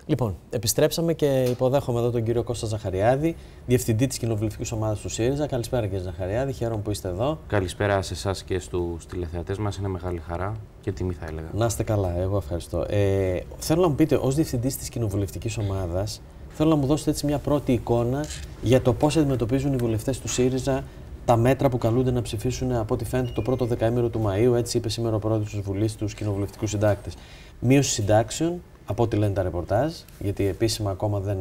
Λοιπόν, επιστρέψαμε και υποδέχομαι εδώ τον κύριο Κώστα Ζαχαριάδη, διευθυντή της κοινοβουλευτικής ομάδας του ΣΥΡΙΖΑ. Καλησπέρα, κύριε Ζαχαριάδη, χαίρομαι που είστε εδώ. Καλησπέρα σε εσάς και στους τηλεθεατές μας. Είναι μεγάλη χαρά και τιμή, θα έλεγα. Να είστε καλά, εγώ ευχαριστώ. Θέλω να μου πείτε, ως διευθυντής της κοινοβουλευτικής ομάδας, θέλω να μου δώσετε έτσι μια πρώτη εικόνα για το πώς αντιμετωπίζουν οι βουλευτές του ΣΥΡΙΖΑ τα μέτρα που καλούνται να ψηφίσουν από ό,τι φαίνεται το πρώτο δεκαήμερο του Μαΐου. Έτσι είπε σήμερα ο πρόεδρος της Βουλής στους κοινοβουλευτικούς συντάκτες. Μείωση συντάξεων, από ό,τι λένε τα ρεπορτάζ, γιατί επίσημα ακόμα δεν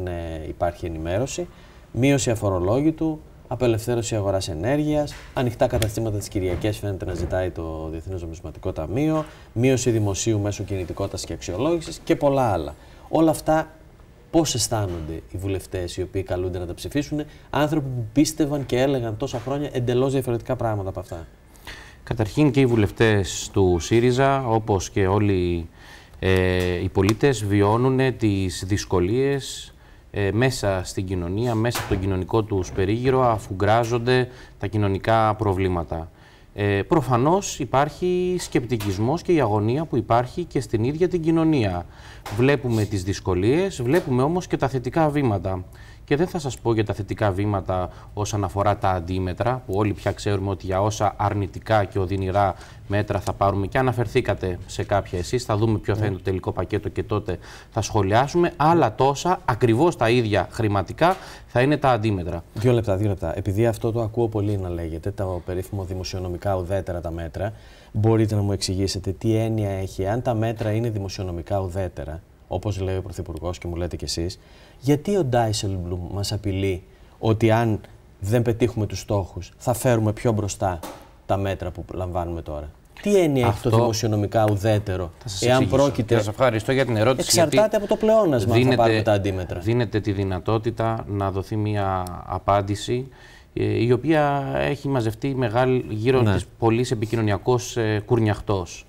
υπάρχει ενημέρωση. Μείωση αφορολόγητου, απελευθέρωση αγοράς ενέργειας, ανοιχτά καταστήματα τις Κυριακές φαίνεται να ζητάει το Διεθνές Νομισματικό Ταμείο, μείωση δημοσίου μέσω κινητικότητας και αξιολόγησης και πολλά άλλα. Όλα αυτά πώς αισθάνονται οι βουλευτές οι οποίοι καλούνται να τα ψηφίσουν, άνθρωποι που πίστευαν και έλεγαν τόσα χρόνια εντελώς διαφορετικά πράγματα από αυτά? Καταρχήν και οι βουλευτές του ΣΥΡΙΖΑ, όπως και όλοι οι πολίτες, βιώνουν τις δυσκολίες μέσα στην κοινωνία, μέσα από τον κοινωνικό τους περίγυρο, αφού γκράζονται τα κοινωνικά προβλήματα. Προφανώς υπάρχει σκεπτικισμός και η αγωνία που υπάρχει και στην ίδια την κοινωνία. Βλέπουμε τις δυσκολίες, βλέπουμε όμως και τα θετικά βήματα. Και δεν θα σας πω για τα θετικά βήματα όσον αφορά τα αντίμετρα, που όλοι πια ξέρουμε ότι για όσα αρνητικά και οδυνηρά μέτρα θα πάρουμε, και αναφερθήκατε σε κάποια εσείς, θα δούμε ποιο θα είναι το τελικό πακέτο και τότε θα σχολιάσουμε. Άλλα τόσα, ακριβώς τα ίδια χρηματικά, θα είναι τα αντίμετρα. Δύο λεπτά. Επειδή αυτό το ακούω πολύ να λέγεται, το περίφημο δημοσιονομικά ουδέτερα τα μέτρα, μπορείτε να μου εξηγήσετε τι έννοια έχει, αν τα μέτρα είναι δημοσιονομικά ουδέτερα, όπως λέει ο Πρωθυπουργός και μου λέτε κι εσείς, γιατί ο Ντάισελμπλουμ μας απειλεί ότι αν δεν πετύχουμε τους στόχους θα φέρουμε πιο μπροστά τα μέτρα που λαμβάνουμε τώρα? Τι έννοια έχει το δημοσιονομικά ουδέτερο, εάν πρόκειται? Σας ευχαριστώ για την ερώτηση. Εξαρτάται από το πλεόνασμα αν θα πάρουμε τα αντίμετρα. Δίνεται τη δυνατότητα να δοθεί μια απάντηση η οποία έχει μαζευτεί γύρω της πολύς επικοινωνιακός κουρνιαχτός.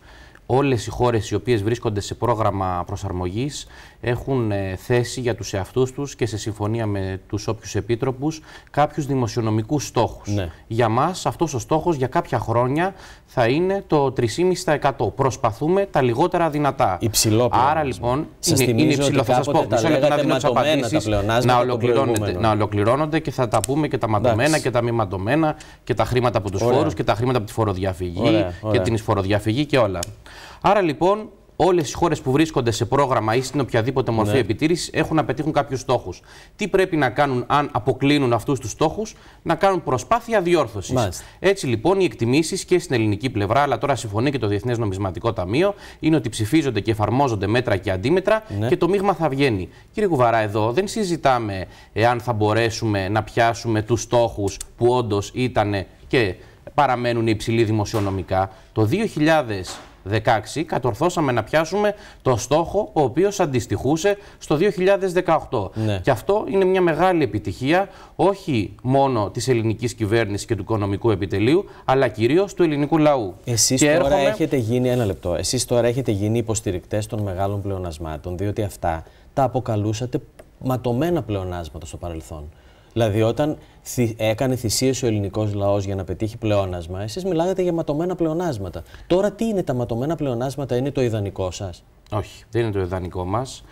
Όλες οι χώρες οι οποίες βρίσκονται σε πρόγραμμα προσαρμογής έχουν θέσει για τους εαυτούς τους και σε συμφωνία με τους όποιους επίτροπους κάποιους δημοσιονομικούς στόχους. Ναι. Για μας αυτός ο στόχος για κάποια χρόνια θα είναι το 3,5%. Προσπαθούμε τα λιγότερα δυνατά. Υψηλό πλεόνασμα. Άρα λοιπόν είναι υψηλό. Θα σας πω, μισό λεπτό να δίνω τις απαντήσεις, να ολοκληρώνονται και θα τα πούμε και τα ματωμένα και τα μη ματωμένα και τα χρήματα από τους φόρους και τα χρήματα από τη φοροδιαφυγή και την εισφοροδιαφυγή και όλα. Άρα λοιπόν όλες οι χώρες που βρίσκονται σε πρόγραμμα ή στην οποιαδήποτε μορφή επιτήρησης έχουν να πετύχουν κάποιους στόχους. Τι πρέπει να κάνουν αν αποκλίνουν αυτούς τους στόχους? Να κάνουν προσπάθεια διόρθωσης. Μάλιστα. Έτσι λοιπόν οι εκτιμήσεις και στην ελληνική πλευρά, αλλά τώρα συμφωνεί και το Διεθνές Νομισματικό Ταμείο, είναι ότι ψηφίζονται και εφαρμόζονται μέτρα και αντίμετρα και το μείγμα θα βγαίνει. Κύριε Κουβαρά, εδώ δεν συζητάμε εάν θα μπορέσουμε να πιάσουμε τους στόχους που όντως ήταν και παραμένουν υψηλοί δημοσιονομικά. Το 2016 κατορθώσαμε να πιάσουμε το στόχο ο οποίος αντιστοιχούσε στο 2018. Ναι. Και αυτό είναι μια μεγάλη επιτυχία όχι μόνο της ελληνικής κυβέρνησης και του οικονομικού επιτελείου, αλλά κυρίως του ελληνικού λαού. Εσείς τώρα έχετε γίνει, ένα λεπτό, εσείς τώρα έχετε γίνει υποστηρικτές των μεγάλων πλεονασμάτων, διότι αυτά τα αποκαλούσατε ματωμένα πλεονάσματα στο παρελθόν. Δηλαδή, όταν έκανε θυσίες ο ελληνικός λαός για να πετύχει πλεόνασμα, εσείς μιλάγατε για ματωμένα πλεονάσματα. Τώρα τι είναι τα ματωμένα πλεονάσματα, είναι το ιδανικό σας? Όχι, δεν είναι το ιδανικό μας.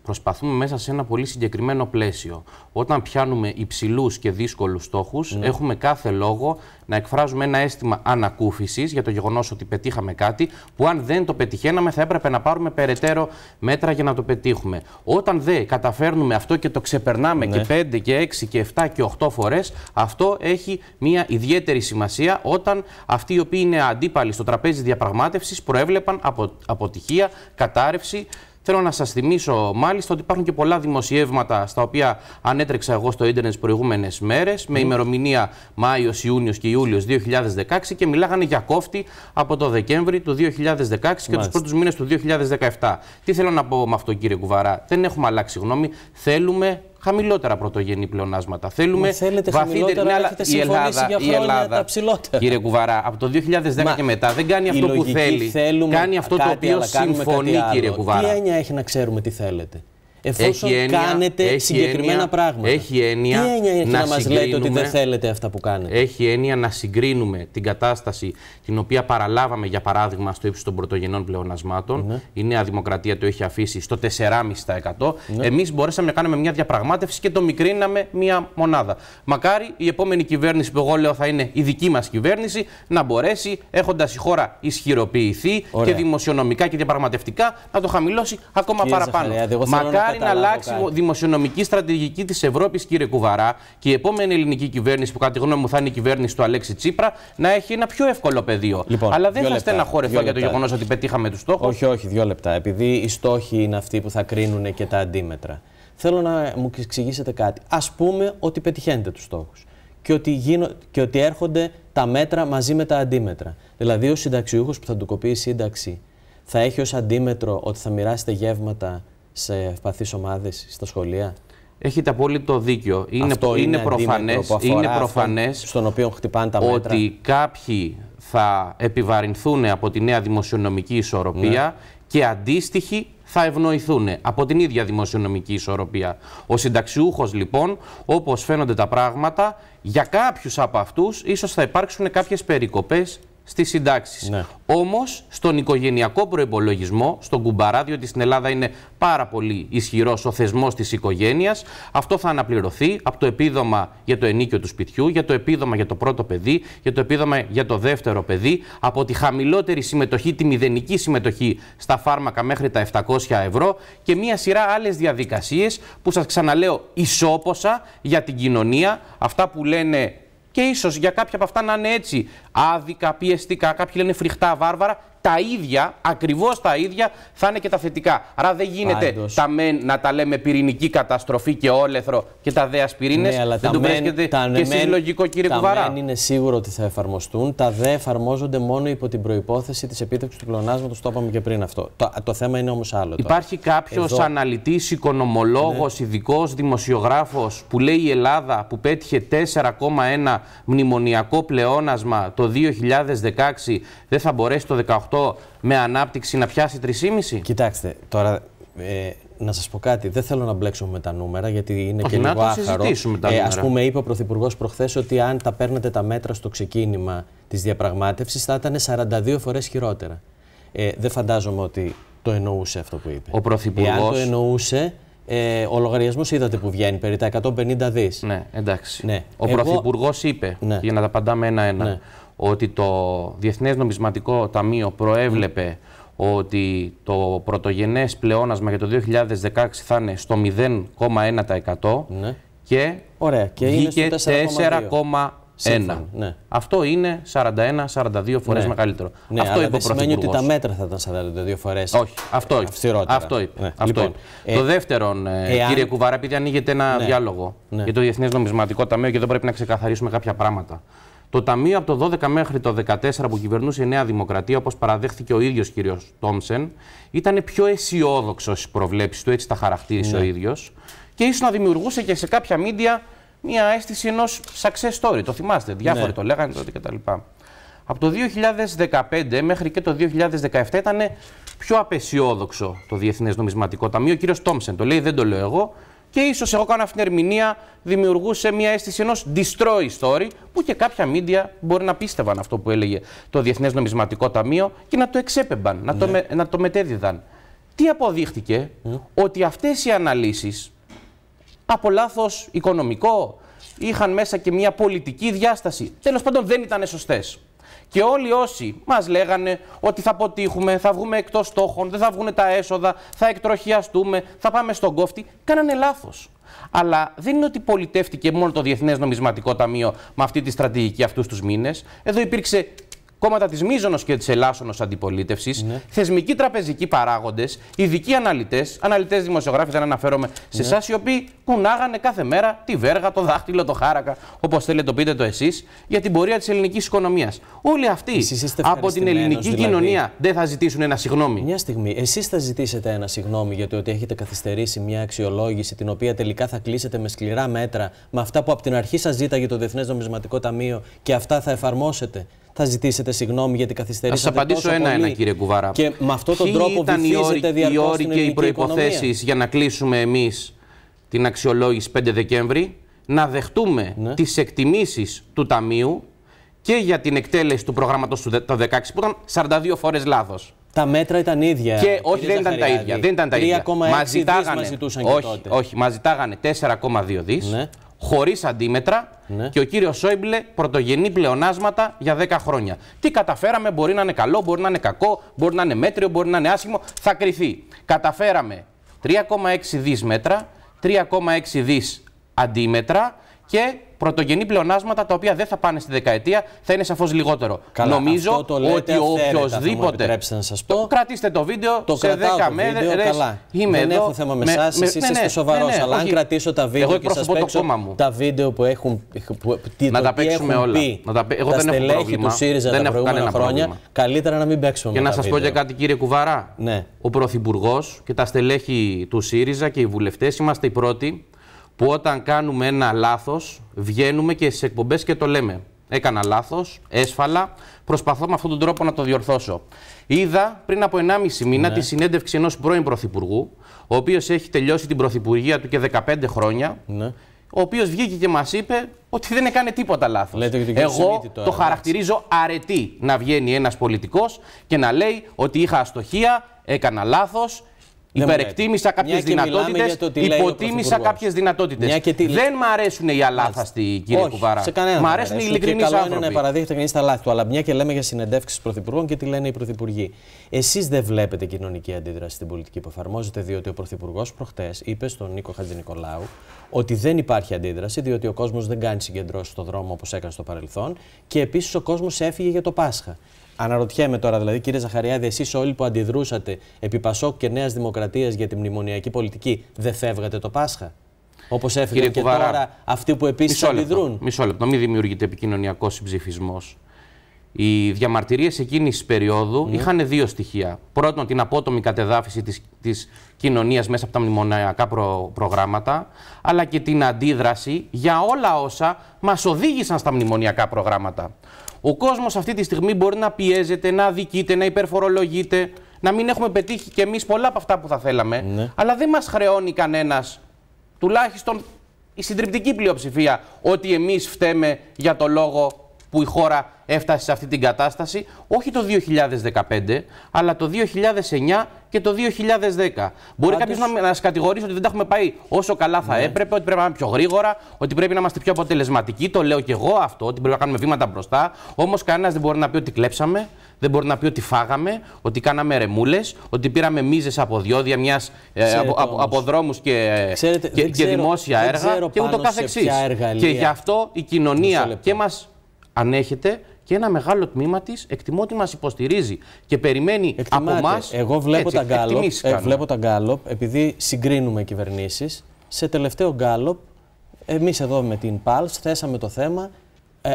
Προσπαθούμε μέσα σε ένα πολύ συγκεκριμένο πλαίσιο. Όταν πιάνουμε υψηλούς και δύσκολους στόχους, έχουμε κάθε λόγο να εκφράζουμε ένα αίσθημα ανακούφισης για το γεγονός ότι πετύχαμε κάτι που αν δεν το πετυχαίναμε θα έπρεπε να πάρουμε περαιτέρω μέτρα για να το πετύχουμε. Όταν δεν καταφέρνουμε αυτό και το ξεπερνάμε και 5 και 6 και 7 και 8 φορές, αυτό έχει μια ιδιαίτερη σημασία όταν αυτοί οι οποίοι είναι αντίπαλοι στο τραπέζι διαπραγμάτευσης προέβλεπαν αποτυχία, κατάρρευση. Θέλω να σας θυμίσω μάλιστα ότι υπάρχουν και πολλά δημοσιεύματα στα οποία ανέτρεξα εγώ στο ίντερνετ τις προηγούμενες μέρες με ημερομηνία Μάιος, Ιούνιος και Ιούλιος 2016 και μιλάγανε για κόφτη από το Δεκέμβρη του 2016 και τους πρώτους μήνες του 2017. Τι θέλω να πω με αυτό, κύριε Κουβαρά? Δεν έχουμε αλλάξει γνώμη. Θέλουμε χαμηλότερα πρωτογενή πλεονάσματα. Θέλουμε βαθύτερη. Ναι, αλλά η Ελλάδα, τα ψηλότερα. Κύριε Κουβαρά, από το 2010 και μετά δεν κάνει αυτό που θέλει. Κάνει αυτό το οποίο συμφωνεί, κύριε Κουβαρά. Τι έννοια έχει να ξέρουμε τι θέλετε? εφόσον κάνετε συγκεκριμένα πράγματα. Έχει έννοια. Τι έννοια έχει να μας λέτε ότι δεν θέλετε αυτά που κάνετε? Έχει έννοια να συγκρίνουμε την κατάσταση την οποία παραλάβαμε, για παράδειγμα, στο ύψος των πρωτογενών πλεονασμάτων. Η Νέα Δημοκρατία το έχει αφήσει στο 4,5%. Εμείς μπορέσαμε να κάνουμε μια διαπραγμάτευση και το μικρύναμε μια μονάδα. Μακάρι η επόμενη κυβέρνηση, που εγώ λέω θα είναι η δική μας κυβέρνηση, να μπορέσει, έχοντας η χώρα ισχυροποιηθεί και δημοσιονομικά και διαπραγματευτικά, να το χαμηλώσει ακόμα παραπάνω. Μακάρι να αλλάξει η δημοσιονομική στρατηγική της Ευρώπης, κύριε Κουβαρά, και η επόμενη ελληνική κυβέρνηση, που κατά τη γνώμη μου θα είναι η κυβέρνηση του Αλέξη Τσίπρα, να έχει ένα πιο εύκολο πεδίο. Λοιπόν, αλλά δεν θα στεναχωρεθώ για το γεγονός ότι πετύχαμε τους στόχους. Όχι, όχι, 2 λεπτά. Επειδή οι στόχοι είναι αυτοί που θα κρίνουν και τα αντίμετρα. Θέλω να μου εξηγήσετε κάτι. Ας πούμε ότι πετυχαίνετε τους στόχους και ότι έρχονται τα μέτρα μαζί με τα αντίμετρα. Δηλαδή, ο συνταξιούχος που θα του κοπεί η σύνταξη θα έχει ως αντίμετρο ότι θα μοιράσετε γεύματα σε ευπαθείς ομάδες στα σχολεία. Έχετε απόλυτο δίκιο. Είναι προφανές στον οποίο χτυπάνε τα μέτρα. Ότι κάποιοι θα επιβαρυνθούν από τη νέα δημοσιονομική ισορροπία και αντίστοιχοι θα ευνοηθούν από την ίδια δημοσιονομική ισορροπία. Ο συνταξιούχος, λοιπόν, όπως φαίνονται τα πράγματα, για κάποιους από αυτούς ίσως θα υπάρξουν κάποιες περικοπές στις συντάξεις. Όμως, στον οικογενειακό προϋπολογισμό, στον κουμπαρά, διότι στην Ελλάδα είναι πάρα πολύ ισχυρός ο θεσμός της οικογένειας, αυτό θα αναπληρωθεί από το επίδομα για το ενίκιο του σπιτιού, για το επίδομα για το πρώτο παιδί, για το επίδομα για το δεύτερο παιδί, από τη χαμηλότερη συμμετοχή, τη μηδενική συμμετοχή στα φάρμακα μέχρι τα 700 ευρώ και μία σειρά άλλες διαδικασίες που, σας ξαναλέω, ισόποσα για την κοινωνία, αυτά που λένε. Και ίσως για κάποια από αυτά να είναι έτσι άδικα, πιεστικά, κάποιοι λένε φρικτά, βάρβαρα, τα ίδια, ακριβώς τα ίδια θα είναι και τα θετικά. Άρα δεν γίνεται τα μεν να τα λέμε πυρηνική καταστροφή και όλεθρο και τα δε ασπιρίνες. Δεν το βρίσκεται και εσείς λογικό, κύριε Κουβαρά? Τα μεν είναι σίγουρο ότι θα εφαρμοστούν, τα δε εφαρμόζονται μόνο υπό την προϋπόθεση της επίτευξης του πλεονάσματος, το είπαμε και πριν αυτό. Το θέμα είναι όμως άλλο. Υπάρχει κάποιος αναλυτής, οικονομολόγος, ειδικός, δημοσιογράφος που λέει η Ελλάδα που πέτυχε 4,1 μνημονιακό πλεόνασμα το 2016 δεν θα μπορέσει το 2018 με ανάπτυξη να πιάσει 3,5? Κοιτάξτε, τώρα να σας πω κάτι. Δεν θέλω να μπλέξουμε με τα νούμερα, γιατί είναι και λίγο άχαρο. Ας πούμε, είπε ο Πρωθυπουργός προχθές ότι αν τα παίρνετε τα μέτρα στο ξεκίνημα της διαπραγμάτευσης θα ήταν 42 φορές χειρότερα. Δεν φαντάζομαι ότι το εννοούσε αυτό που είπε. Ο Πρωθυπουργός. Εάν το εννοούσε, ο λογαριασμός είδατε που βγαίνει, περί τα 150 δις. Ναι, εντάξει. Ο Πρωθυπουργός είπε, για να τα απαντάμε ένα-ένα, ότι το Διεθνές Νομισματικό Ταμείο προέβλεπε ότι το πρωτογενές πλεόνασμα για το 2016 θα είναι στο 0,1% και βγήκε 4,1%. Αυτό είναι 41-42 φορές μεγαλύτερο. Αυτό είπε ο Πρωθυπουργός. Σημαίνει ότι τα μέτρα θα ήταν 42 φορές. Όχι, αυτό είπε. Το δεύτερον, κύριε Κουβαρά, επειδή ανοίγεται ένα διάλογο για το Διεθνές Νομισματικό Ταμείο και εδώ πρέπει να ξεκαθαρίσουμε κάποια πράγματα. Το Ταμείο από το 12 μέχρι το 14 που κυβερνούσε η Νέα Δημοκρατία, όπως παραδέχθηκε ο ίδιος κύριος Τόμσεν, ήταν πιο αισιόδοξο στις προβλέψεις του, έτσι τα χαρακτήρισε ο ίδιος, και ίσως να δημιουργούσε και σε κάποια μίντια μια αίσθηση ενός success story. Το θυμάστε, διάφοροι το λέγανε τότε κτλ. Από το 2015 μέχρι και το 2017 ήταν πιο απεσιόδοξο το Διεθνές Νομισματικό Ταμείο. Ο κύριος Τόμσεν το λέει, δεν το λέω εγώ. Και ίσως εγώ κάνω αυτήν την ερμηνεία, δημιουργούσε μια αίσθηση ενός destroy story, που και κάποια μίντια μπορεί να πίστευαν αυτό που έλεγε το Διεθνές Νομισματικό Ταμείο και να το εξέπεμπαν, να το μετέδιδαν. Τι αποδείχτηκε? Ότι αυτές οι αναλύσεις, από λάθος οικονομικό, είχαν μέσα και μια πολιτική διάσταση. Τέλος πάντων δεν ήταν σωστές. Και όλοι όσοι μας λέγανε ότι θα αποτύχουμε, θα βγούμε εκτός στόχων, δεν θα βγουν τα έσοδα, θα εκτροχιαστούμε, θα πάμε στον κόφτη, κάνανε λάθος. Αλλά δεν είναι ότι πολιτεύτηκε μόνο το Διεθνές Νομισματικό Ταμείο με αυτή τη στρατηγική αυτούς τους μήνες. Εδώ υπήρξε κόμματα της μείζωνος και της ελάσσονος αντιπολίτευσης, θεσμικοί τραπεζικοί παράγοντες, ειδικοί αναλυτές δημοσιογράφοι, δεν αναφέρομαι σε εσάς, οι οποίοι κουνάγανε κάθε μέρα τη βέργα, το δάχτυλο, το χάρακα, όπως θέλετε το πείτε το εσείς, για την πορεία της ελληνικής οικονομίας. Όλοι αυτοί από την ελληνική κοινωνία δεν θα ζητήσουν ένα συγγνώμη? Μια στιγμή, εσείς θα ζητήσετε ένα συγγνώμη για το ότι έχετε καθυστερήσει μια αξιολόγηση, την οποία τελικά θα κλείσετε με σκληρά μέτρα, με αυτά που από την αρχή σας ζήταγε το Διεθνές Νομισματικό Ταμείο, και αυτά θα εφαρμόσετε? θα ζητήσετε συγγνώμη γιατί καθυστερήσατε. Θα σας απαντήσω ένα-ένα, κύριε Κουβάρα. Και με αυτόν τον τρόπο βυθίζετε διαρκώς την ελληνική οικονομία. Οι όροι και οι προϋποθέσεις για να κλείσουμε εμείς την αξιολόγηση 5 Δεκέμβρη, να δεχτούμε τις εκτιμήσεις του Ταμείου και για την εκτέλεση του προγράμματος του 2016, που ήταν 42 φορές λάθος. Τα μέτρα ήταν ίδια. Και όχι, δεν ήταν τα ίδια. Δεν ήταν τα ίδια. 3,6 μας ζητούσαν και τότε. Όχι, μας ζητάγανε 4,2 δις, χωρίς αντίμετρα, και ο κύριος Σόιμπλε πρωτογενή πλεονάσματα για 10 χρόνια. Τι καταφέραμε, μπορεί να είναι καλό, μπορεί να είναι κακό, μπορεί να είναι μέτριο, μπορεί να είναι άσχημο, θα κριθεί. Καταφέραμε 3,6 δις μέτρα, 3,6 δις αντίμετρα και πρωτογενή πλεονάσματα τα οποία δεν θα πάνε στη δεκαετία, θα είναι σαφώς λιγότερο. Καλά, νομίζω ότι οποιοδήποτε. Κρατήστε το βίντεο σε 10 μέρες. Δεν έχω θέμα με εσάς, εσείς είστε σοβαρός. Αλλά αν κρατήσω τα βίντεο και σας παίξω τα βίντεο που έχουν πει τα στελέχη του ΣΥΡΙΖΑ τα προηγούμενα χρόνια, καλύτερα να μην παίξουμε με τα βίντεο. Και να σας πω και κάτι, κύριε Κουβαρά. Ο Πρωθυπουργός και τα στελέχη του ΣΥΡΙΖΑ και οι βουλευτές είμαστε οι πρώτοι που όταν κάνουμε ένα λάθος βγαίνουμε και στις εκπομπές και το λέμε. Έκανα λάθος, έσφαλα, προσπαθώ με αυτόν τον τρόπο να το διορθώσω. Είδα πριν από 1,5 μήνα τη συνέντευξη ενός πρώην πρωθυπουργού, ο οποίος έχει τελειώσει την πρωθυπουργία του και 15 χρόνια, ο οποίος βγήκε και μας είπε ότι δεν έκανε τίποτα λάθος. Εγώ το χαρακτηρίζω αρετή να βγαίνει ένας πολιτικός και να λέει ότι είχα αστοχία, έκανα λάθος, υπερεκτίμησα κάποιες δυνατότητες, υποτίμησα κάποιες δυνατότητες. Δεν μ' αρέσουν οι αλάθαστοι, κύριε Κουβαρά. Μ' αρέσουν οι ειλικρινείς άνθρωποι. Καλό είναι να παραδείχεται κανείς τα λάθη του, αλλά μια και λέμε για συνεντεύξεις πρωθυπουργών και τι λένε οι πρωθυπουργοί. Εσείς δεν βλέπετε κοινωνική αντίδραση στην πολιτική που εφαρμόζεται, διότι ο πρωθυπουργός προχτές είπε στον Νίκο Χατζηνικολάου ότι δεν υπάρχει αντίδραση, διότι ο κόσμος δεν κάνει συγκεντρώσεις στον δρόμο όπως έκανε στο παρελθόν και επίσης ο κόσμος έφυγε για το Πάσχα. Αναρωτιέμαι τώρα, δηλαδή, κύριε Ζαχαριάδη, εσείς όλοι που αντιδρούσατε επί Πασόκ και Νέας Δημοκρατίας για τη μνημονιακή πολιτική, δεν φεύγατε το Πάσχα? Όπως έφυγαν και τώρα αυτοί που επίσης αντιδρούν. Μισό λεπτό, μην δημιουργείται επικοινωνιακός συμψηφισμός. Οι διαμαρτυρίες εκείνης της περίοδου είχαν δύο στοιχεία. Πρώτον, την απότομη κατεδάφιση της κοινωνίας μέσα από τα μνημονιακά προγράμματα, αλλά και την αντίδραση για όλα όσα μας οδήγησαν στα μνημονιακά προγράμματα. Ο κόσμος αυτή τη στιγμή μπορεί να πιέζεται, να αδικείται, να υπερφορολογείται, να μην έχουμε πετύχει κι εμείς πολλά από αυτά που θα θέλαμε, αλλά δεν μας χρεώνει κανένας, τουλάχιστον η συντριπτική πλειοψηφία, ότι εμείς φταίμε για το λόγο που η χώρα έφτασε σε αυτή την κατάσταση, όχι το 2015, αλλά το 2009 και το 2010. Μπορεί κάποιος να μας κατηγορήσει ότι δεν τα έχουμε πάει όσο καλά θα έπρεπε, ότι πρέπει να πάμε πιο γρήγορα, ότι πρέπει να είμαστε πιο αποτελεσματικοί. Το λέω και εγώ αυτό, ότι πρέπει να κάνουμε βήματα μπροστά. Όμως κανένας δεν μπορεί να πει ότι κλέψαμε, δεν μπορεί να πει ότι φάγαμε, ότι κάναμε ρεμούλες, ότι πήραμε μίζες από διόδια από δρόμους και δημόσια έργα και ούτω καθεξής. Και γι' αυτό η κοινωνία και μας ανέχεται και ένα μεγάλο τμήμα της εκτιμώ ότι μας υποστηρίζει και περιμένει από εμάς. Εγώ βλέπω τα γκάλοπ, επειδή συγκρίνουμε κυβερνήσεις. Σε τελευταίο γκάλοπ, εμείς εδώ με την ΠΑΛΣ θέσαμε το θέμα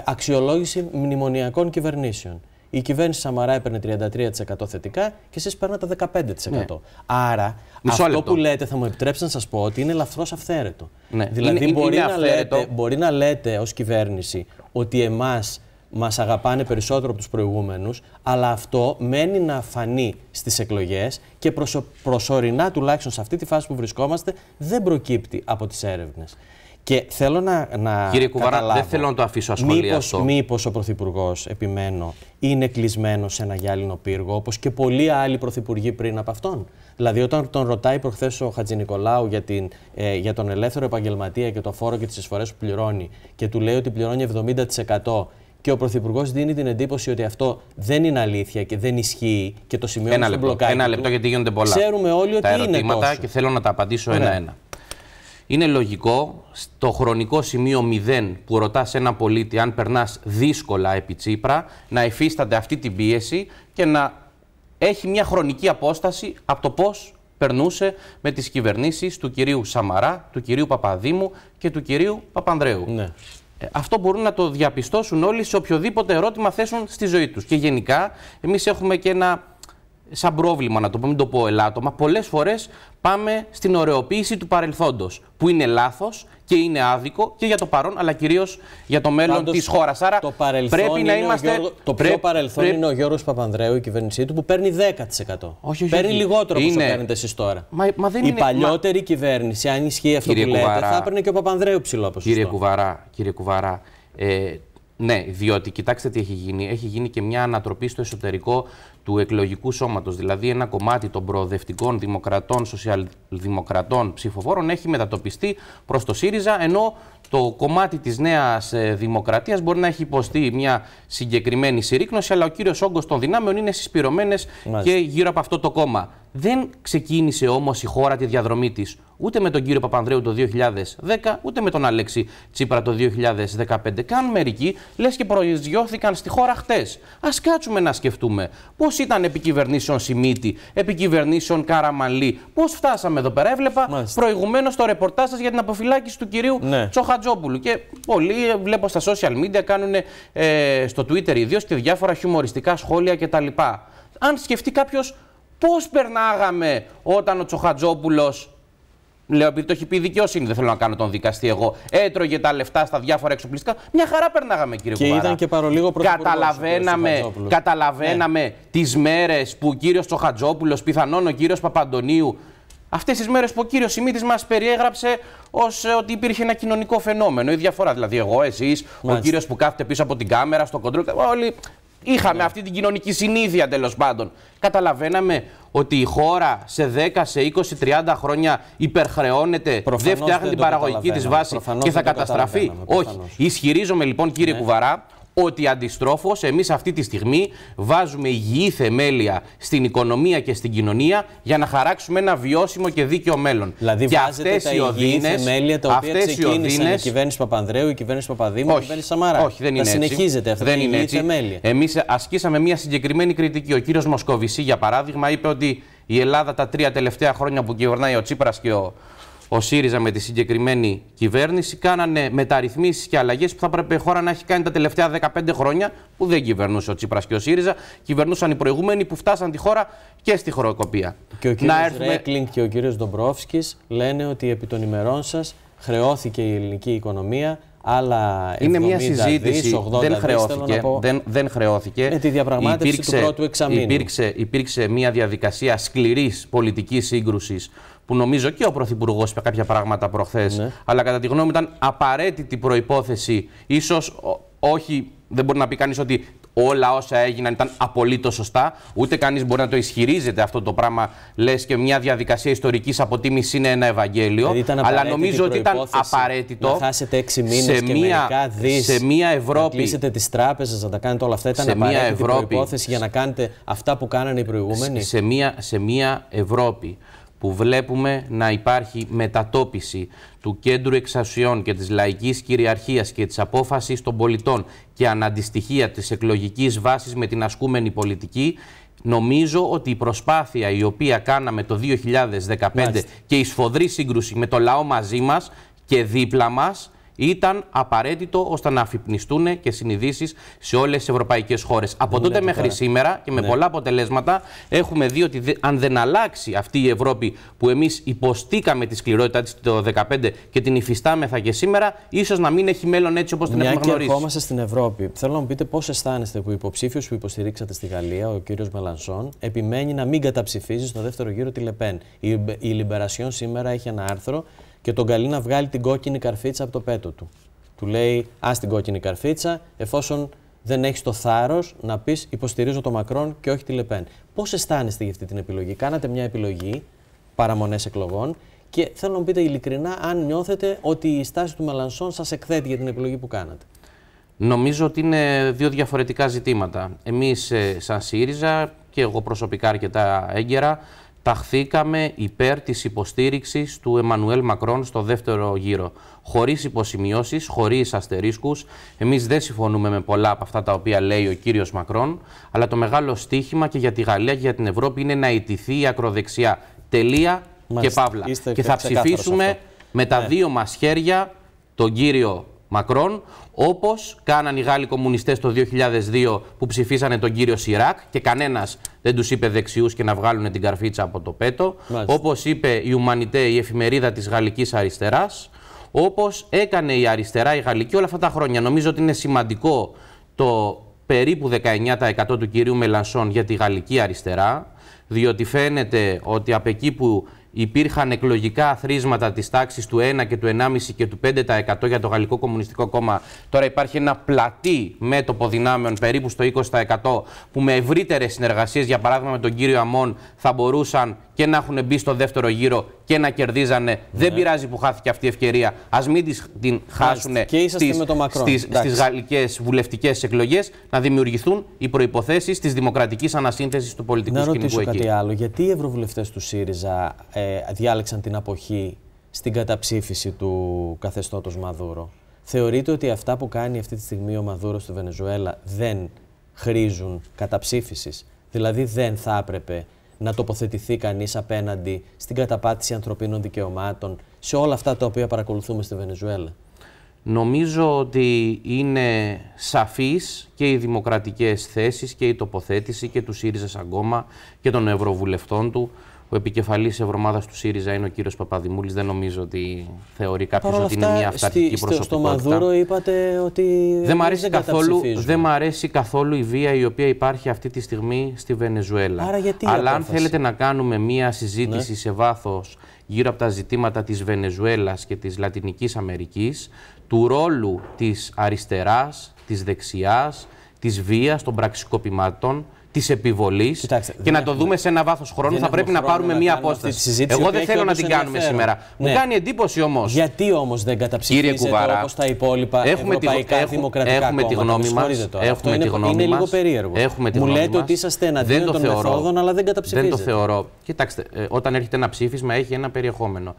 αξιολόγηση μνημονιακών κυβερνήσεων. Η κυβέρνηση Σαμαρά έπαιρνε 33% θετικά και εσείς παίρνατε 15%. Άρα, αυτό που λέτε, θα μου επιτρέψετε να σας πω ότι είναι ελαφρώς αυθαίρετο. Δηλαδή, μπορεί να λέτε ως κυβέρνηση ότι εμάς μας αγαπάνε περισσότερο από τους προηγούμενους, αλλά αυτό μένει να φανεί στις εκλογές και προσωρινά, τουλάχιστον σε αυτή τη φάση που βρισκόμαστε, δεν προκύπτει από τις έρευνες. Και θέλω να Κύριε Κουβαρά, δεν θέλω να το αφήσω ασχολίαστο. Μήπως ο Πρωθυπουργός, επιμένω, είναι κλεισμένος σε ένα γυάλινο πύργο, όπως και πολλοί άλλοι πρωθυπουργοί πριν από αυτόν? Δηλαδή, όταν τον ρωτάει προχθές ο Χατζηνικολάου για τον ελεύθερο επαγγελματία και το φόρο και τις εισφορές που πληρώνει και του λέει ότι πληρώνει 70%, και ο Πρωθυπουργός δίνει την εντύπωση ότι αυτό δεν είναι αλήθεια και δεν ισχύει και το σημειώνει στο μπλοκάκι. Ένα λεπτό, γιατί γίνονται πολλά. Ξέρουμε όλοι ότι είναι τόσο. Και θέλω να τα απαντήσω ένα-ένα. Είναι λογικό στο χρονικό σημείο 0 που ρωτάς έναν πολίτη αν περνάς δύσκολα επί Τσίπρα να υφίσταται αυτή την πίεση και να έχει μια χρονική απόσταση από το πώς περνούσε με τις κυβερνήσεις του κυρίου Σαμαρά, του κυρίου Παπαδήμου και του κυρίου Παπανδρέου. Αυτό μπορούν να το διαπιστώσουν όλοι σε οποιοδήποτε ερώτημα θέσουν στη ζωή τους. Και γενικά εμείς έχουμε και ένα σαν πρόβλημα, να το πούμε, μην το πω ελάττωμα, πολλές φορές πάμε στην ωρεοποίηση του παρελθόντος, που είναι λάθος και είναι άδικο και για το παρόν, αλλά κυρίως για το μέλλον της χώρας. Άρα πρέπει να είμαστε. Το πιο παρελθόν είναι ο Γιώργος Παπανδρέου, η κυβέρνησή του, που παίρνει 10%. Όχι, παίρνει λιγότερο από όσο παίρνετε εσείς τώρα. Η παλιότερη κυβέρνηση, αν ισχύει αυτό που λέτε, θα έπαιρνε και ο Παπανδρέου ψηλό ποσοστό. Κύριε Κουβαρά, ναι, διότι κοιτάξτε τι έχει γίνει. Έχει γίνει και μια ανατροπή στο εσωτερικό του εκλογικού σώματος. Δηλαδή, ένα κομμάτι των προοδευτικών δημοκρατών, σοσιαλδημοκρατών ψηφοφόρων έχει μετατοπιστεί προς το ΣΥΡΙΖΑ, ενώ το κομμάτι της Νέας Δημοκρατίας μπορεί να έχει υποστεί μια συγκεκριμένη συρρίκνωση, αλλά ο κύριος όγκος των δυνάμεων είναι συσπηρωμένες και γύρω από αυτό το κόμμα. Δεν ξεκίνησε όμως η χώρα τη διαδρομή της ούτε με τον κύριο Παπανδρέου το 2010, ούτε με τον Αλέξη Τσίπρα το 2015. Καν μερικοί λες και προσγειώθηκαν στη χώρα χτες. Ας κάτσουμε να σκεφτούμε πώς ήταν επί κυβερνήσεων Σιμίτη, επί κυβερνήσεων Καραμανλή, πώς φτάσαμε εδώ πέρα. Έβλεπα προηγουμένως το ρεπορτάζ σας για την αποφυλάκηση του κυρίου Τσοχατζόπουλου. Και πολλοί βλέπω στα social media κάνουν στο Twitter ιδίως και διάφορα χιουμοριστικά σχόλια κτλ. Αν σκεφτεί κάποιος πώς περνάγαμε όταν ο Τσοχατζόπουλος, λέω επειδή το έχει πει η δικαιοσύνη, δεν θέλω να κάνω τον δικαστή εγώ, έτρωγε τα λεφτά στα διάφορα εξοπλιστικά, μια χαρά περνάγαμε, κύριε Κουβαρά. Και ήταν και παρολίγο πρωθυπουργός. Καταλαβαίναμε τις μέρες που ο κύριος Τσοχατζόπουλος, πιθανόν ο κύριος Παπαντονίου, αυτές τις μέρες που ο κύριος Σιμίτης μας περιέγραψε ως ότι υπήρχε ένα κοινωνικό φαινόμενο. Η διαφορά δηλαδή, εγώ, εσείς, ο κύριος που κάθεται πίσω από την κάμερα, στο κοντρόλ, όλοι. Είχαμε αυτή την κοινωνική συνήθεια, τέλος πάντων. Καταλαβαίναμε ότι η χώρα σε 10, σε 20, 30 χρόνια υπερχρεώνεται, δεν φτιάχνει την παραγωγική της βάση και θα καταστραφεί. Όχι. Ισχυρίζομαι λοιπόν, κύριε Κουβαρά, ότι αντιστρόφως εμείς αυτή τη στιγμή βάζουμε υγιή θεμέλια στην οικονομία και στην κοινωνία για να χαράξουμε ένα βιώσιμο και δίκαιο μέλλον. Δηλαδή και αυτές οι υγιή θεμέλια τα οποία ξεκίνησαν η κυβέρνηση Παπανδρέου, η κυβέρνηση Παπαδήμου, η κυβέρνηση Σαμαρά. Όχι, δεν είναι έτσι. Συνεχίζεται αυτά τα υγιή θεμέλια. Εμείς ασκήσαμε μια συγκεκριμένη κριτική. Ο κύριος Μοσκοβισή, για παράδειγμα, είπε ότι η Ελλάδα τα 3 τελευταία χρόνια που κυβερνάει ο Τσίπρας και ο ΣΥΡΙΖΑ με τη συγκεκριμένη κυβέρνηση κάνανε μεταρρυθμίσεις και αλλαγές που θα έπρεπε η χώρα να έχει κάνει τα τελευταία 15 χρόνια, που δεν κυβερνούσε ο Τσίπρας και ο ΣΥΡΙΖΑ, κυβερνούσαν οι προηγούμενοι που φτάσαν τη χώρα και στη χρεοκοπία. Και ο κύριος Ρέκλινγκ και ο κύριος Ντομπρόφσκης λένε ότι επί των ημερών σας χρεώθηκε η ελληνική οικονομία. Αλλά είναι μια συζήτηση, 80 δεν χρεώθηκε. Δεν χρεώθηκε. Με τη διαπραγμάτευση του πρώτου εξαμήνου. Υπήρξε μια διαδικασία σκληρής πολιτικής σύγκρουσης που νομίζω και ο Πρωθυπουργός είπε κάποια πράγματα προχθές, αλλά κατά τη γνώμη μου ήταν απαραίτητη προϋπόθεση. Ίσως όχι, δεν μπορεί να πει κανείς ότι όλα όσα έγιναν ήταν απολύτως σωστά, ούτε κανείς μπορεί να το ισχυρίζεται αυτό το πράγμα, λες και μια διαδικασία ιστορικής αποτίμησης είναι ένα Ευαγγέλιο, αλλά νομίζω ότι ήταν απαραίτητο να χάσετε 6 μήνες και μερικά δις, σε μια Ευρώπη, να κλείσετε τις τράπεζες, να τα κάνετε όλα αυτά, ήταν απαραίτητη προϋπόθεση για να κάνετε αυτά που κάνανε οι προηγούμενοι. Σε μια Ευρώπη που βλέπουμε να υπάρχει μετατόπιση του κέντρου εξουσιών και της λαϊκής κυριαρχίας και της απόφασης των πολιτών και αναντιστοιχεία της εκλογικής βάσης με την ασκούμενη πολιτική, νομίζω ότι η προσπάθεια η οποία κάναμε το 2015 και η σφοδρή σύγκρουση με το λαό μαζί μας και δίπλα μας ήταν απαραίτητο ώστε να αφυπνιστούν και συνειδήσεις σε όλες τις ευρωπαϊκές χώρες. Από τότε μέχρι σήμερα και με πολλά αποτελέσματα έχουμε δει ότι αν δεν αλλάξει αυτή η Ευρώπη που εμείς υποστήκαμε τη σκληρότητα της το 2015 και την υφιστάμεθα και σήμερα, ίσως να μην έχει μέλλον έτσι όπως την έχουμε γνωρίσει. Μια και ερχόμαστε στην Ευρώπη, θέλω να μου πείτε πώς αισθάνεστε που ο υποψήφιος που υποστηρίξατε στη Γαλλία, ο κύριος Μελανσόν, επιμένει να μην καταψηφίζει στο δεύτερο γύρο τη Λεπέν. Η Λιμπερασιόν σήμερα έχει ένα άρθρο και τον καλεί να βγάλει την κόκκινη καρφίτσα από το πέτο του. Του λέει: ας την κόκκινη καρφίτσα, εφόσον δεν έχεις το θάρρος να πεις υποστηρίζω τον Μακρόν και όχι τη Λεπέν. Πώς αισθάνεστε για αυτή την επιλογή? Κάνατε μια επιλογή, παραμονές εκλογών, και θέλω να μου πείτε ειλικρινά αν νιώθετε ότι η στάση του Μελανσόν σας εκθέτει για την επιλογή που κάνατε. Νομίζω ότι είναι δύο διαφορετικά ζητήματα. Εμείς, σαν ΣΥΡΙΖΑ και εγώ προσωπικά αρκετά έγκαιρα, ταχθήκαμε υπέρ της υποστήριξης του Εμμανουέλ Μακρόν στο δεύτερο γύρο. Χωρίς υποσημειώσεις, χωρίς αστερίσκους. Εμείς δεν συμφωνούμε με πολλά από αυτά τα οποία λέει ο κύριος Μακρόν, αλλά το μεγάλο στίχημα και για τη Γαλλία και για την Ευρώπη είναι να ιτηθεί η ακροδεξιά. Τελεία και παύλα. Και θα ψηφίσουμε με τα δύο μας χέρια τον κύριο Μακρόν, όπως κάναν οι Γάλλοι κομμουνιστές το 2002 που ψηφίσανε τον κύριο Σιράκ και κανένας δεν τους είπε δεξιούς και να βγάλουν την καρφίτσα από το πέτο, όπως είπε η Humanité, η εφημερίδα της γαλλικής αριστεράς, όπως έκανε η αριστερά η γαλλική όλα αυτά τα χρόνια. Νομίζω ότι είναι σημαντικό το περίπου 19% του κυρίου Μελανσόν για τη γαλλική αριστερά, διότι φαίνεται ότι από εκεί που υπήρχαν εκλογικά αθροίσματα της τάξης του 1 και του 1,5 και του 5% για το Γαλλικό Κομμουνιστικό Κόμμα, τώρα υπάρχει ένα πλατή μέτωπο δυνάμεων περίπου στο 20% που με ευρύτερες συνεργασίες, για παράδειγμα με τον κύριο Αμών, θα μπορούσαν και να έχουν μπει στο δεύτερο γύρο και να κερδίζανε. Δεν πειράζει που χάθηκε αυτή η ευκαιρία. Ας μην την χάσουν στις γαλλικές βουλευτικές εκλογές, να δημιουργηθούν οι προϋποθέσεις της δημοκρατικής ανασύνθεσης του πολιτικού σκηνικού εκεί. Να ρωτήσω κάτι άλλο. Γιατί οι ευρωβουλευτές του ΣΥΡΙΖΑ διάλεξαν την αποχή στην καταψήφιση του καθεστώτος Μαδούρο? Θεωρείτε ότι αυτά που κάνει αυτή τη στιγμή ο Μαδούρο στη Βενεζουέλα δεν χρήζουν καταψήφισης? Δηλαδή δεν θα έπρεπε να τοποθετηθεί κανείς απέναντι στην καταπάτηση ανθρωπίνων δικαιωμάτων σε όλα αυτά τα οποία παρακολουθούμε στη Βενεζουέλα? Νομίζω ότι είναι σαφείς και οι δημοκρατικές θέσεις και η τοποθέτηση και του ΣΥΡΙΖΑ σαν κόμμα και των ευρωβουλευτών του. Ο επικεφαλής ευρωομάδας του ΣΥΡΙΖΑ είναι ο κύριος Παπαδημούλης. Δεν νομίζω ότι θεωρεί κάποιος ότι είναι μια αυταρχική προσωπικότητα. Στο Μαδούρο είπατε ότι δεν μ' αρέσει καθόλου η βία η οποία υπάρχει αυτή τη στιγμή στη Βενεζουέλα. Άρα γιατί αλλά αν θέλετε να κάνουμε μια συζήτηση σε βάθος γύρω από τα ζητήματα της Βενεζουέλας και της Λατινικής Αμερικής, του ρόλου της αριστεράς, της δεξιάς, της βίας, των πραξικοπημάτων, της επιβολής, και να το δούμε σε ένα βάθος χρόνου, θα πρέπει να πάρουμε μία απόσταση. Εγώ δεν θέλω να την κάνουμε σήμερα. Μου κάνει εντύπωση όμως. Γιατί όμως δεν καταψηφίζετε όπως τα υπόλοιπα ευρωπαϊκά δημοκρατικά κόμματα? Είναι λίγο περίεργο. Μου λέτε ότι είσαστε εναντίον των μεθόδων, αλλά δεν καταψηφίζετε. Δεν το θεωρώ. Κοιτάξτε, όταν έρχεται ένα ψήφισμα έχει ένα περιεχόμενο.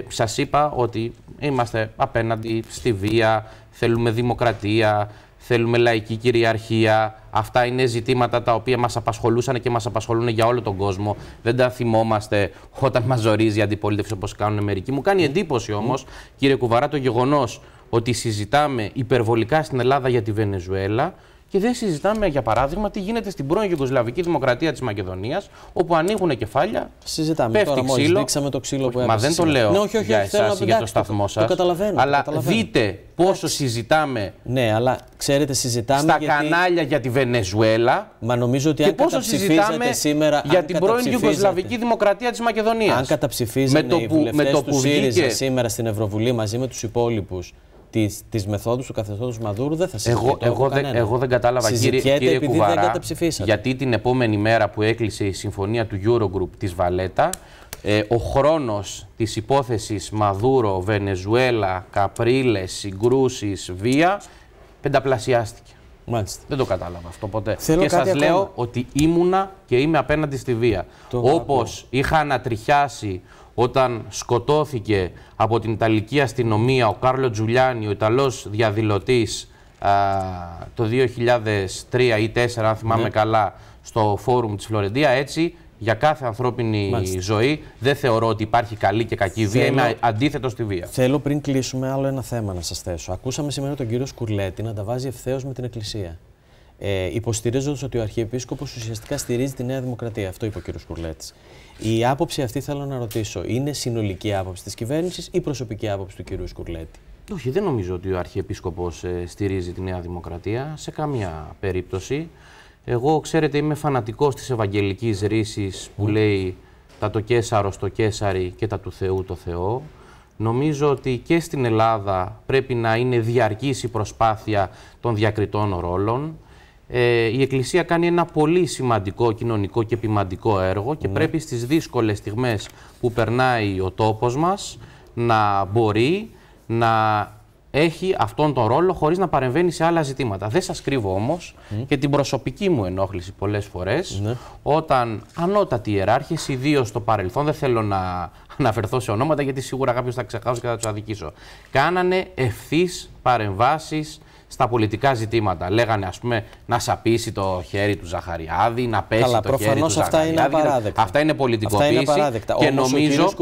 Σας είπα ότι είμαστε απέναντι στη βία, θέλουμε δημοκρατία, θέλουμε λαϊκή κυριαρχία. Αυτά είναι ζητήματα τα οποία μας απασχολούσαν και μας απασχολούν για όλο τον κόσμο. Δεν τα θυμόμαστε όταν μας ζορίζει η αντιπολίτευση όπως κάνουν μερικοί. Μου κάνει εντύπωση όμως, κύριε Κουβαρά, το γεγονός ότι συζητάμε υπερβολικά στην Ελλάδα για τη Βενεζουέλα και δεν συζητάμε, για παράδειγμα, τι γίνεται στην πρώην Ιουγκοσλαβική Δημοκρατία της Μακεδονίας, όπου ανοίγουν κεφάλια. Συζητάμε τώρα, μόλις δείξαμε το ξύλο που έπεσε. Μα δεν το λέω για εσάς ή για το σταθμό σας. Το καταλαβαίνω. Αλλά δείτε πόσο συζητάμε. Ναι, αλλά ξέρετε, συζητάμε στα κανάλια για τη Βενεζουέλα. Μα νομίζω ότι αν καταψηφίζετε σήμερα για την πρώην Ιουγκοσλαβική Δημοκρατία της Μακεδονίας. Αν καταψηφίζετε οι βουλευτές του ΣΥΡΙΖΑ σήμερα στην Ευρωβουλή μαζί με τους υπόλοιπους τις μεθόδους του καθεστώτος Μαδούρου, δεν θα συζητήσω. Εγώ δεν κατάλαβα, κύριε Κουβαρά, γιατί την επόμενη μέρα που έκλεισε η συμφωνία του Eurogroup της Βαλέτα, ο χρόνος της υπόθεσης Μαδούρο, Βενεζουέλα, Καπρίλες, συγκρούσεις, βία, πενταπλασιάστηκε. Μάλιστα. Δεν το κατάλαβα αυτό ποτέ. Και σας λέω ότι ήμουνα και είμαι απέναντι στη βία. Όπως είχα ανατριχιάσει όταν σκοτώθηκε από την Ιταλική αστυνομία ο Κάρλο Τζουλιάνι, ο Ιταλός διαδηλωτής, το 2003 ή 2004, αν θυμάμαι καλά, στο φόρουμ της Φλωρεντία, έτσι, για κάθε ανθρώπινη ζωή δεν θεωρώ ότι υπάρχει καλή και κακή βία. Είμαι αντίθετο στη βία. Θέλω πριν κλείσουμε άλλο ένα θέμα να σας θέσω. Ακούσαμε σήμερα τον κύριο Σκουρλέτη να τα βάζει ευθέως με την Εκκλησία. Υποστηρίζοντας ότι ο Αρχιεπίσκοπος ουσιαστικά στηρίζει τη Νέα Δημοκρατία. Αυτό είπε ο κύριος Σκουρλέτης. Η άποψη αυτή θέλω να ρωτήσω, είναι συνολική άποψη της κυβέρνησης ή προσωπική άποψη του κύριου Σκουρλέτη? Όχι, δεν νομίζω ότι ο Αρχιεπίσκοπος στηρίζει τη Νέα Δημοκρατία σε καμία περίπτωση. Εγώ, ξέρετε, είμαι φανατικός της ευαγγελικής ρίσης που λέει τα το Κέσαρο στο Κέσαρι και τα του Θεού το Θεό. Νομίζω ότι και στην Ελλάδα πρέπει να είναι διαρκής η προσπάθεια των διακριτών ρόλων. Η Εκκλησία κάνει ένα πολύ σημαντικό κοινωνικό και ποιμαντικό έργο και πρέπει στις δύσκολες στιγμές που περνάει ο τόπος μας να μπορεί να έχει αυτόν τον ρόλο χωρίς να παρεμβαίνει σε άλλα ζητήματα. Δεν σας κρύβω όμως και την προσωπική μου ενόχληση πολλές φορές όταν ανώτατοι ιεράρχες, ιδίως στο παρελθόν, δεν θέλω να αναφερθώ σε ονόματα γιατί σίγουρα κάποιος θα ξεχάσω και θα τους αδικήσω, κάνανε ευθύς παρεμβάσεις στα πολιτικά ζητήματα. Λέγανε, ας πούμε, να σαπίσει το χέρι του Ζαχαριάδη, να πέσει Καλά, το χέρι του Ζαχαριάδη. Είναι απαράδεκτα. Αυτά είναι πολιτικοποίηση. Και νομίζω,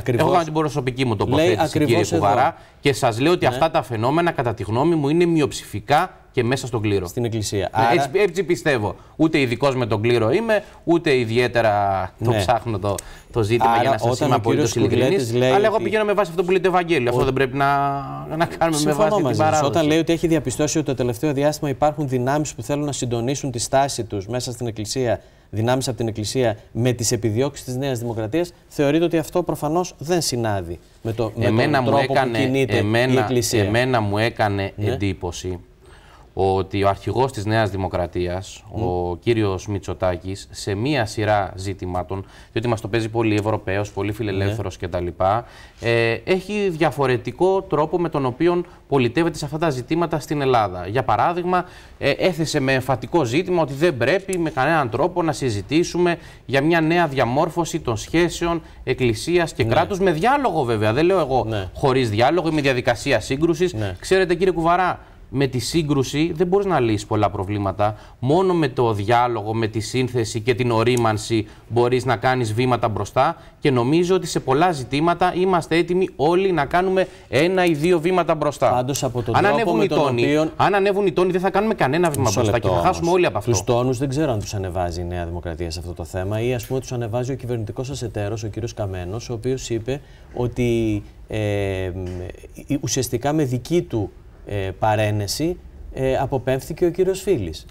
έχω κάνει την προσωπική μου τοποθέτηση, κύριε Κουβαρά, και σας λέω ότι αυτά τα φαινόμενα, κατά τη γνώμη μου, είναι μειοψηφικά και μέσα στον κλήρο. Στην Εκκλησία. Έτσι πιστεύω. Ούτε ειδικός με τον κλήρο είμαι, ούτε ιδιαίτερα το ψάχνω το ζήτημα για να σας είμαι απολύτως ειλικρινής. Αλλά εγώ πηγαίνω με βάση αυτό που λέει το Ευαγγέλιο. Αυτό δεν πρέπει να κάνουμε με βάση την παράδοση. Όταν λέει ότι έχει διαπιστώσει ότι το τελευταίο διάστημα υπάρχουν δυνάμεις που θέλουν να συντονίσουν τη στάση τους μέσα στην Εκκλησία, δυνάμεις από την Εκκλησία, με τις επιδιώξεις της Νέας Δημοκρατίας, θεωρείται ότι αυτό προφανώς δεν συνάδει με τον τρόπο που κινείται η Εκκλησία. Εμένα μου έκανε εντύπωση ότι ο αρχηγός της Νέας Δημοκρατίας, ο κύριος Μητσοτάκης, σε μία σειρά ζητημάτων, διότι μας το παίζει πολύ Ευρωπαίος, πολύ φιλελεύθερος κτλ., έχει διαφορετικό τρόπο με τον οποίο πολιτεύεται σε αυτά τα ζητήματα στην Ελλάδα. Για παράδειγμα, έθεσε με εμφατικό ζήτημα ότι δεν πρέπει με κανέναν τρόπο να συζητήσουμε για μια νέα διαμόρφωση των σχέσεων Εκκλησίας και κράτους, με διάλογο βέβαια. Δεν λέω εγώ χωρίς διάλογο ή με διαδικασία σύγκρουσης. Ξέρετε, κύριε Κουβαρά, με τη σύγκρουση δεν μπορείς να λύσεις πολλά προβλήματα. Μόνο με το διάλογο, με τη σύνθεση και την ορίμανση μπορείς να κάνεις βήματα μπροστά, και νομίζω ότι σε πολλά ζητήματα είμαστε έτοιμοι όλοι να κάνουμε 1 ή 2 βήματα μπροστά. Πάντως από τον τρόπο με τον οποίο... Αν ανέβουν οι τόνοι, δεν θα κάνουμε κανένα βήμα μπροστά και θα χάσουμε όλοι από αυτό. Τους τόνους δεν ξέρω αν τους ανεβάζει η Νέα Δημοκρατία σε αυτό το θέμα, ή ας πούμε τους ανεβάζει ο κυβερνητικός σας εταίρος, ο κύριος Καμένος, ο οποίος είπε ότι ουσιαστικά με δική του αποπέμφθηκε αποπέμφθηκε ο κύριος Φίλης.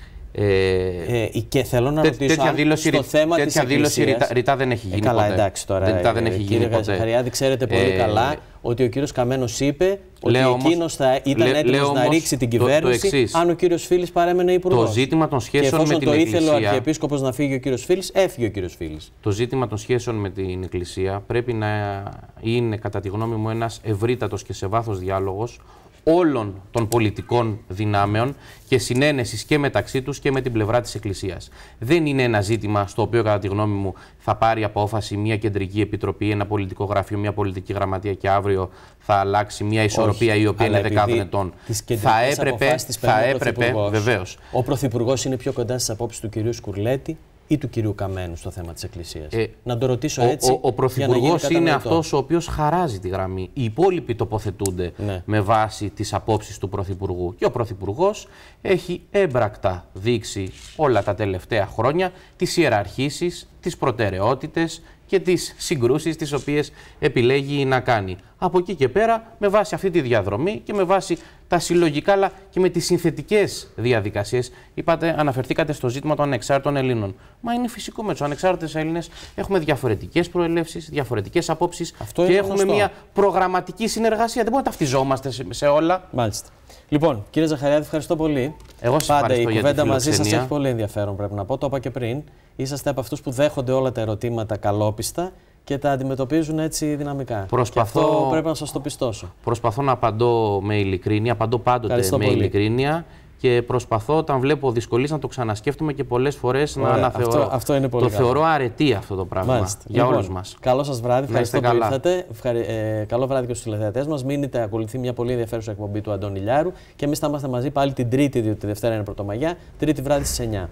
Και θέλω να ρωτήσω στο θέμα της Εκκλησίας... Ρητά δεν έχει γίνει καλά, ποτέ. Εντάξει τώρα, κύριε Ζαχαριάδη, ξέρετε πολύ καλά ότι ο κύριος Καμένος είπε ότι εκείνος θα ήταν έτοιμος να ρίξει την κυβέρνηση αν ο κύριος Φίλης παρέμενε υπουργός. Το ζήτημα των σχέσεων με την Εκκλησία... Και εφόσον το ήθελε ο Αρχιεπίσκοπος να φύγει ο κύριος Φίλης, έφυγε ο κύριος Φίλης. Το ζήτημα των σχέσεων με την Εκκλησία πρέπει να είναι, κατά τη γνώμη μου, ένας ευρύτατος και σε βάθος διάλογος όλων των πολιτικών δυνάμεων και συνένεσης και μεταξύ τους και με την πλευρά της Εκκλησίας. Δεν είναι ένα ζήτημα στο οποίο, κατά τη γνώμη μου, θα πάρει απόφαση μια κεντρική επιτροπή, ένα πολιτικό γραφείο, μια πολιτική γραμματεία και αύριο θα αλλάξει μια ισορροπία η οποία είναι δεκάδων ετών. Θα έπρεπε, βεβαίως. Ο Πρωθυπουργός είναι πιο κοντά στις απόψεις του κυρίου Σκουρλέτη ή του κυρίου Καμένου στο θέμα της Εκκλησίας? Να το ρωτήσω έτσι. Ο Πρωθυπουργός είναι αυτός ο οποίος χαράζει τη γραμμή. Οι υπόλοιποι τοποθετούνται με βάση τις απόψεις του Πρωθυπουργού. Και ο Πρωθυπουργός έχει έμπρακτα δείξει όλα τα τελευταία χρόνια τις ιεραρχήσεις, τις προτεραιότητες και τις συγκρούσεις τις οποίες επιλέγει να κάνει. Από εκεί και πέρα, με βάση αυτή τη διαδρομή και με βάση τα συλλογικά αλλά και με τις συνθετικές διαδικασίες, αναφερθήκατε στο ζήτημα των ανεξάρτητων Ελλήνων. Μα είναι φυσικό, με τους ανεξάρτητους Έλληνες έχουμε διαφορετικές προελεύσεις, διαφορετικές απόψεις και έχουμε μια προγραμματική συνεργασία. Δεν μπορούμε να ταυτιζόμαστε σε όλα. Μάλιστα. Λοιπόν, κύριε Ζαχαριάδη, ευχαριστώ πολύ. Εγώ σας ευχαριστώ για τη φιλοξενία. Η κουβέντα μαζί σας έχει πολύ ενδιαφέρον, πρέπει να πω. Το είπα και πριν. Είσαστε από αυτούς που δέχονται όλα τα ερωτήματα καλόπιστα και τα αντιμετωπίζουν έτσι δυναμικά. Και αυτό πρέπει να σας το πιστώσω. Προσπαθώ να απαντώ με ειλικρίνεια, απαντώ πάντοτε με ειλικρίνεια. Και προσπαθώ, όταν βλέπω δυσκολίες, να το ξανασκέφτομαι και πολλές φορές να αναθεωρώ. Αυτό είναι πολύ το θεωρώ αρετή αυτό το πράγμα για όλους μας. Καλό σας βράδυ. Ευχαριστώ που ήρθατε. Καλό βράδυ και στους τηλεθεατές μας. Μείνετε, ακολουθεί μια πολύ ενδιαφέρουσα εκπομπή του Αντώνη Λιάρου. Και εμείς θα είμαστε μαζί πάλι την Τρίτη, διότι τη Δευτέρα είναι Πρωτομαγιά, Τρίτη βράδυ στις 9.